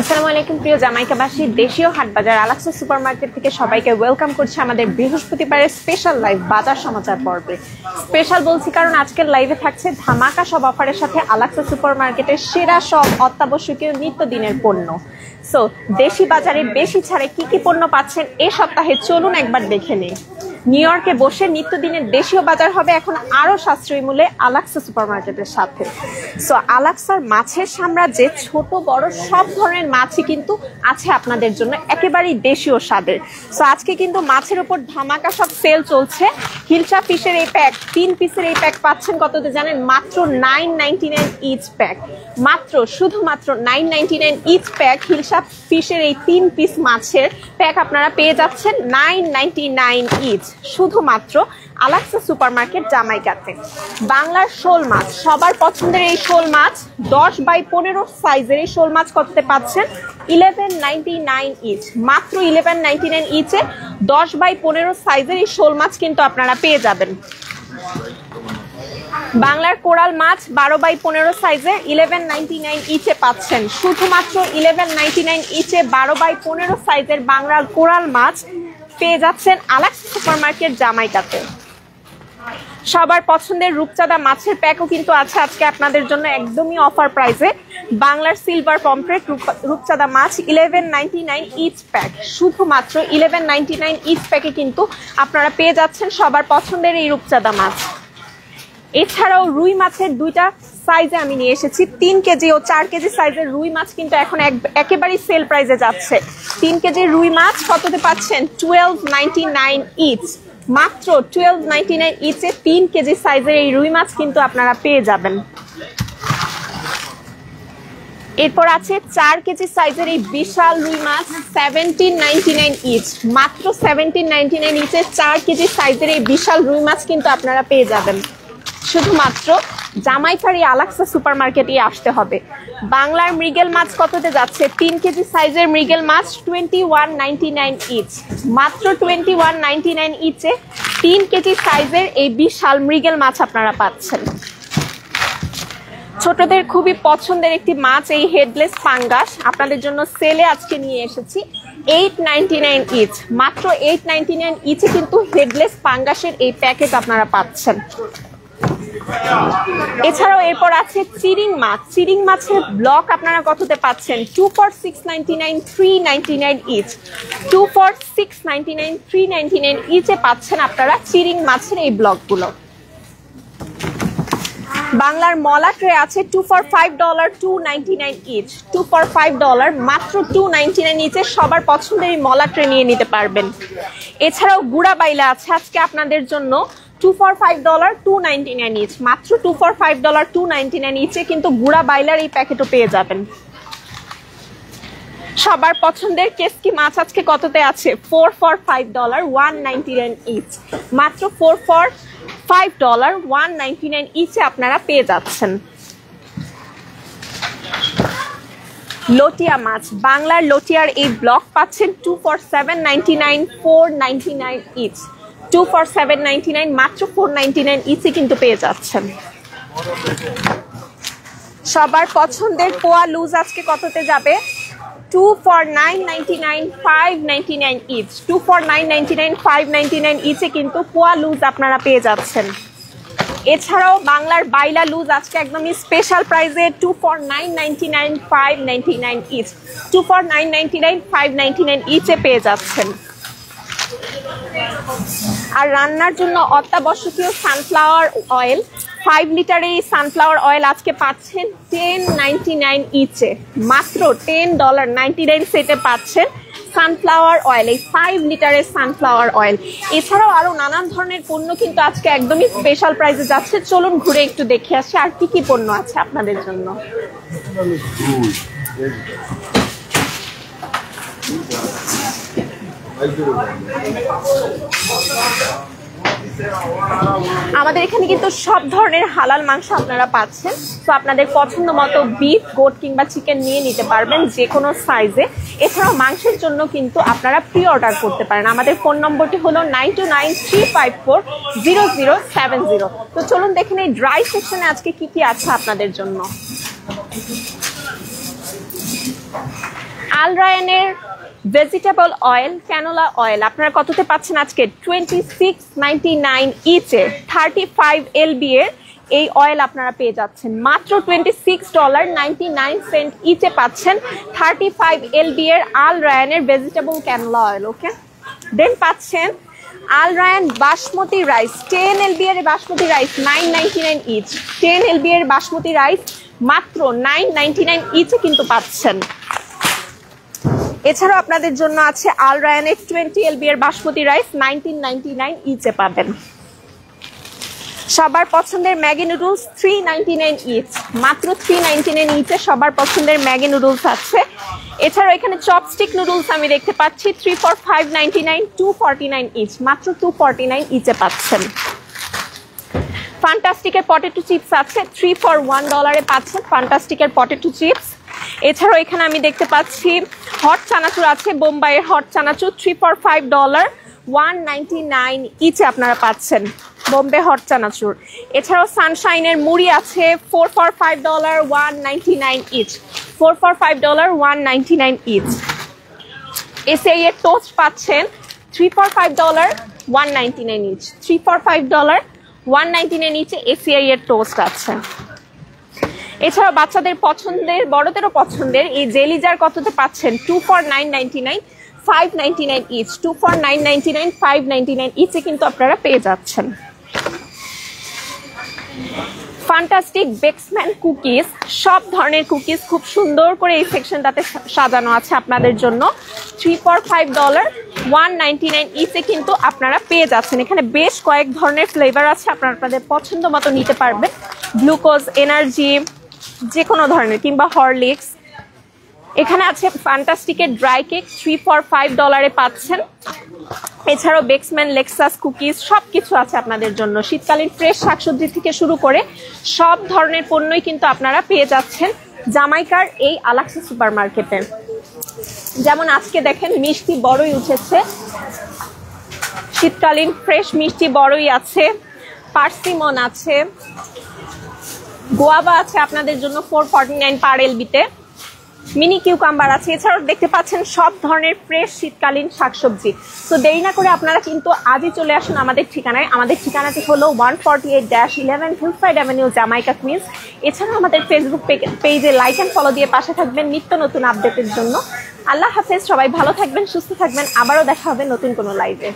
আসসালামু আলাইকুম প্রিয় জামাইকাবাসী, দেশীয় হাটবাজার আলাক্সা সুপারমার্কেট থেকে সবাইকে ওয়েলকাম করছি আমাদের বৃহস্পতিবারের স্পেশাল লাইভ বাজার সমাচার পর্বে। স্পেশাল বলছি কারণ আজকের লাইভে থাকছে ধামাকা সব অফারের সাথে আলাক্সা সুপারমার্কেটের সেরা সব অত্যাবশ্যকীয় নিত্যদিনের পণ্য। সো দেশি বাজারে বেশি ছাড়ে কি কি পণ্য পাচ্ছেন এ সপ্তাহে চলুন একবার দেখে নিই। নিউ ইয়র্কে বসে নিত্যদিনের দেশীয় বাজার হবে এখন আরো সাশ্রয়ী মূল্যে আলাক্সা সুপারমার্কেটের সাথে। সো আলাক্সার মাছের সাম্রাজ্যে ছোট বড় সব ধরনের মাছই কিন্তু আছে আপনাদের জন্য একেবারেই দেশীয় স্বাদের। সো আজকে কিন্তু মাছের উপর ধামাকা সব সেল চলছে। হিলসা ফিশের এই প্যাক 3 পিসের এই প্যাক পাচ্ছেন কততে জানেন? মাত্র $9.99 ইচ প্যাক। মাত্র শুধুমাত্র $9.99 ইচ প্যাক হিলসা ফিশের এই 3 পিস মাছের প্যাক আপনারা পেয়ে যাচ্ছেন $9.99 ইচ, শুধুমাত্র আলাক্সা সুপারমার্কেট জামাইকাতে। বাংলার শোল মাছ, সবার পছন্দের এই শোল মাছ 10x15 সাইজের এই শোল মাছ কততে পাচ্ছেন? $11.99 ইচ। মাত্র $11.99 ইচে 10x15 সাইজের এই শোল মাছ কিন্তু আপনারা পেয়ে যাবেন। বাংলার কোরাল মাছ 12x15 সাইজের $11.99 ইচে পাচ্ছেন, শুধুমাত্র $11.99 ইচে 12x15 সাইজের বাংলার কোরাল মাছ পেয়ে যাচ্ছেন আলাক্সা সুপারমার্কেট জামাইকাতে। সবার পছন্দের রূপচাঁদা মাছের প্যাকও কিন্তু আছে আজকে আপনাদের জন্য একদমই অফার প্রাইসে। বাংলার সিলভার পমফ্রেট রূপচাঁদা মাছ $11.99 ইচ প্যাক, শুধুমাত্র $11.99 ইচ প্যাকে কিন্তু আপনারা পেয়ে যাচ্ছেন সবার পছন্দের এই রূপচাঁদা মাছ। এছাড়াও রুই মাছের দুইটা সাইজে আমি নিয়ে এসেছি। 3 কেজি ও 4 কেজি সাইজের রুই মাছ কিন্তু এখন একেবারেই সেল প্রাইসে যাচ্ছে। 3 কেজির রুই মাছ কততে পাচ্ছেন? $12.99 ইচ। মাত্র $12.99 ইচে 3 কেজি সাইজের এই রুই মাছ কিন্তু আপনারা পেয়ে যাবেন। এরপর আছে 4 কেজি সাইজের এই বিশাল রুই মাছ $17.99 ইচ। মাত্র $17.99 ইচে 4 কেজি সাইজের এই বিশাল রুই মাছ কিন্তু আপনারা পেয়ে যাবেন। শুধুমাত্র জামাইকারি আলাক্সা সুপারমার্কেটে আসতে হবে। বাংলার মৃগেল মাছ কততে যাচ্ছে? 3 কেজি সাইজের মৃগেল মাছ $21.99 ইচ। মাত্র $21.99 ইচে 3 কেজি সাইজের এই বিশাল মৃগেল মাছ আপনারা পাচ্ছেন। ছোটদের খুবই পছন্দের একটি মাছ এই হেডলেস পাঙ্গাস আপনাদের জন্য সেলে আজকে নিয়ে এসেছি $8.99 ইচ। মাত্র $8.99 ইচে কিন্তু হেডলেস পাঙ্গাসের এই প্যাকেট আপনারা পাচ্ছেন। এছাড়াও এরপর আছে চিরিং মাছ। চিরিং মাছের ব্লক আপনারা কততে পাচ্ছেন? 2 for $6.99, $3.99 ইচ। 2 for $6.99, $3.99 ইচে পাচ্ছেন আপনারা চিরিং মাছের এই ব্লকগুলো। বাংলার মলা ট্রে আছে 2 for $5, $2.99 ইচ। 2 for $5, মাত্র $2.99 ইচে সবার পছন্দের এই মলা ট্রে নিয়ে নিতে পারবেন। এছাড়াও গুড়া বাইলা আছে আজকে আপনাদের জন্য 2 for $5, $2.99 ইচ। মাত্র 2 for $5, $2.99 ইচে কিন্তু গুড়া বাইলার এই প্যাকেটও পেয়ে যাবেন। সবার পছন্দের কেসকি মাছ আজকে কততে আছে? 4 for $5, $1.99 ইচ। মাত্র 4 for $5, $1.99 ইচে আপনারা পেয়ে যাচ্ছেন। লটিয়া মাছ, বাংলার লটিয়ার এই ব্লক পাচ্ছেন 2 for $7.99, $4.99 ইচ। 2 for $7.99, মাত্র $4.99 ইচে কিন্তু পেয়ে যাচ্ছেন। সবার পছন্দের পোয়া লুজ আজকে কততে যাবে? 2 for $9.99, $5.99 ইচ। 2 for $9.99, $5.99 ইচে কিন্তু পোয়া লুজ আপনারা পেয়ে যাচ্ছেন। এছাড়াও বাংলার বাইলা লুজ আজকে একদমই স্পেশাল প্রাইসে 2 for $9.99, $5.99 ইচ। 2 for $9.99, $5.99 ইচে পেয়ে যাচ্ছেন। আর রান্নার জন্য অত্যাবশ্যকীয় সানফ্লাওয়ার অয়েল 5 লিটারের এই সানফ্লাওয়ার অয়েল আজকে পাচ্ছেন $10.99 ইচে। মাত্র $10.99 সেটে পাচ্ছেন সানফ্লাওয়ার অয়েল, এই 5 লিটারের সানফ্লাওয়ার অয়েল। এছাড়াও আরো নানান ধরনের পণ্য কিন্তু আজকে একদমই স্পেশাল প্রাইসে যাচ্ছে। চলুন ঘুরে একটু দেখে আসি আর কি কি পণ্য আছে আপনাদের জন্য। আমাদের এখানে কিন্তু সব ধরনের হালাল মাংস আপনারা পাচ্ছেন। তো আপনাদের পছন্দ মতো বিফ, গোট কিংবা চিকেন নিয়ে নিতে পারবেন যে কোনো সাইজে। এছাড়াও মাংসের জন্য কিন্তু আপনারা প্রি অর্ডার করতে পারেন। আমাদের ফোন নম্বরটি হলো 9293540070। তো চলুন দেখেন এই ড্রাই সেকশনে আজকে কি কি আছে আপনাদের জন্য। আল রায়ানের ভেজিটেবল অয়েল, ক্যানোলা অয়েল আপনারা কততে পাচ্ছেন আজকে? $26.99 ইচে 35 LB এর এই অয়েল আপনারা পেয়ে যাচ্ছেন মাত্র $26.99 ইচে পাচ্ছেন 35 LB এর আল রায়ানের ভেজিটেবল ক্যানোলা অয়েল। ওকে, দেন পাচ্ছেন আল রায়ান বাসমতি রাইস 10 LB এর বাসমতি রাইস $9.99 ইচ। 10 LB এর বাসমতি রাইস মাত্র $9.99 ইচে কিন্তু পাচ্ছেন। এছাড়াও আপনাদের জন্য আছে আল রায়ানের 20 LB এর বাসমতি রাইস $19.99 ইচে পাবেন। সবার পছন্দের ম্যাগি নুডলস $3.99 ইচ, মাত্র $3.99 ইচে সবার পছন্দের ম্যাগি নুডলস আছে। এছাড়াও এখানে চপস্টিক নুডলস আমি দেখতে পাচ্ছি 3 for $5.99, $2.49 ইচ, মাত্র $2.49 ইচে পাচ্ছেন। ফান্টাস্টিকের পটেটো চিপস আছে 3 for $1 পাচ্ছেন ফান্টাস্টিকের পটেটো চিপস। এছাড়াও এখানে আমি দেখতে পাচ্ছি হট চানাচুর আছে, বোম্বাইয়ের হট চানাচুর 3 for $5, $1.99 ইচে আপনারা পাচ্ছেন বোম্বে হট চানাচুর। এছাড়াও সানশাইনের মুড়ি আছে 4 for $5, $1.99 each, 4 for $5, $1.99 each. ACI এর টোস্ট পাচ্ছেন 3 for $5, $1.99 ইচ, 3 for $5, $1.99 ইচে এসিআই এর টোস্ট আছে। এছাড়াও বাচ্চাদের পছন্দের, বড়দেরও পছন্দের এই জেলি জার কততে পাচ্ছেন? 2 for $9.99, $5.99 ইচ, 2 for $9.99, $5.99 ইচে কিন্তু আপনারা পেয়ে যাচ্ছেন। ফ্যান্টাস্টিক বেক্সম্যান কুকিজ, সব ধরনের কুকিজ খুব সুন্দর করে এই সেকশনটাতে সাজানো আছে আপনাদের জন্য 3 for $5, $1.99 ইচে কিন্তু আপনারা পেয়ে যাচ্ছেন। এখানে বেশ কয়েক ধরনের ফ্লেভার আছে, আপনারা আপনাদের পছন্দ মতো নিতে পারবেন। গ্লুকোজ, এনার্জি, যে কোনো ধরনের, কিংবা হরলিক্স। এখানে আছে ফ্যান্টাস্টিকের ড্রাই কেক 3 for $5 পাচ্ছেন। এছাড়াও বেক্সম্যান লেক্সাস কুকিজ সবকিছু আছে আপনাদের জন্য। শীতকালীন ফ্রেশ শাকসবজি থেকে শুরু করে সব ধরনের পণ্যই কিন্তু আপনারা পেয়ে যাচ্ছেন জামাইকার এই আলাক্সা সুপার মার্কেটে। যেমন আজকে দেখেন মিষ্টি বড়ই উঠেছে, শীতকালীন ফ্রেশ মিষ্টি বড়ই আছে, পার্সিমন আছে, গোয়াবা আছে আপনাদের জন্য 4.49 পার এলবিতে, মিনি কিউকাম্বার আছে। এছাড়াও দেখতে পাচ্ছেন সব ধরনের ফ্রেশ শীতকালীন শাকসবজি। তো দেরি না করে আপনারা কিন্তু আজই চলে আসুন আমাদের ঠিকানায়। আমাদের ঠিকানাটি হলো 148-11 হিলসাইড অ্যাভিনিউ, জামাইকা কুইন্স। এছাড়াও আমাদের ফেসবুক পেজে লাইক অ্যান্ড ফলো দিয়ে পাশে থাকবেন নিত্য নতুন আপডেটের জন্য। আল্লাহ হাফেজ, সবাই ভালো থাকবেন, সুস্থ থাকবেন। আবারও দেখা হবে নতুন কোনো লাইভে।